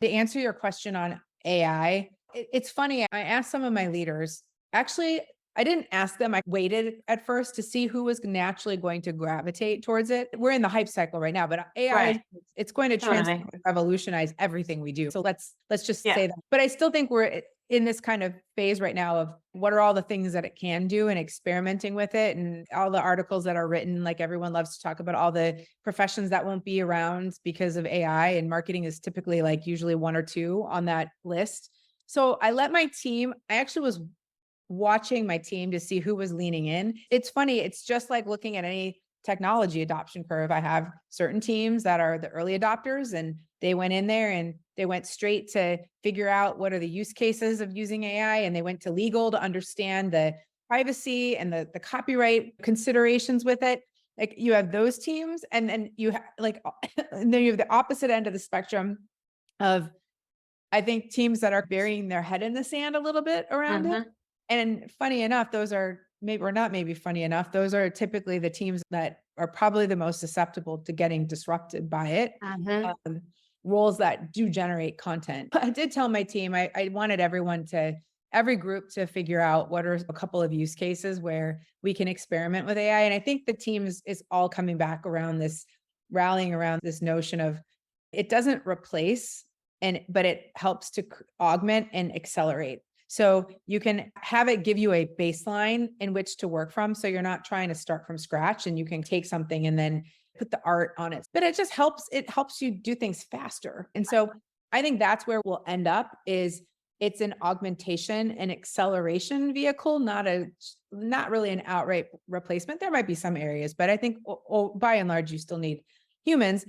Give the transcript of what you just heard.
To answer your question on AI, it's funny. I asked some of my leaders, actually, I didn't ask them. I waited at first to see who was naturally going to gravitate towards it. We're in the hype cycle right now, but AI is Right. it's going to Totally. transform, revolutionize everything we do. So let's just Yeah. say that. But I still think we're in this kind of phase right now of what are all the things that it can do and experimenting with it and all the articles that are written. Like everyone loves to talk about all the professions that won't be around because of AI, and marketing is typically like usually one or two on that list. So I let my team, I actually was watching my team to see who was leaning in. It's funny, it's just like looking at any technology adoption curve. I have certain teams that are the early adopters, and they went in there and they went straight to figure out what are the use cases of using AI, and they went to legal to understand the privacy and the copyright considerations with it. Like you have those teams, and then you have like and then you have the opposite end of the spectrum of, I think, teams that are burying their head in the sand a little bit around it. Hmm. And funny enough, those are maybe, or not maybe funny enough, those are typically the teams that are probably the most susceptible to getting disrupted by it. Hmm. Um, Roles that do generate content. I did tell my team, I wanted every group to figure out what are a couple of use cases where we can experiment with AI. And I think the team is all coming back around this, rallying around this notion of it doesn't replace, but it helps to augment and accelerate. So you can have it give you a baseline in which to work from. So you're not trying to start from scratch, and you can take something and then put the art on it. But it helps you do things faster. And so I think that's where we'll end up, is it's an augmentation and acceleration vehicle, not really an outright replacement. There might be some areas, but I think by and large, you still need humans.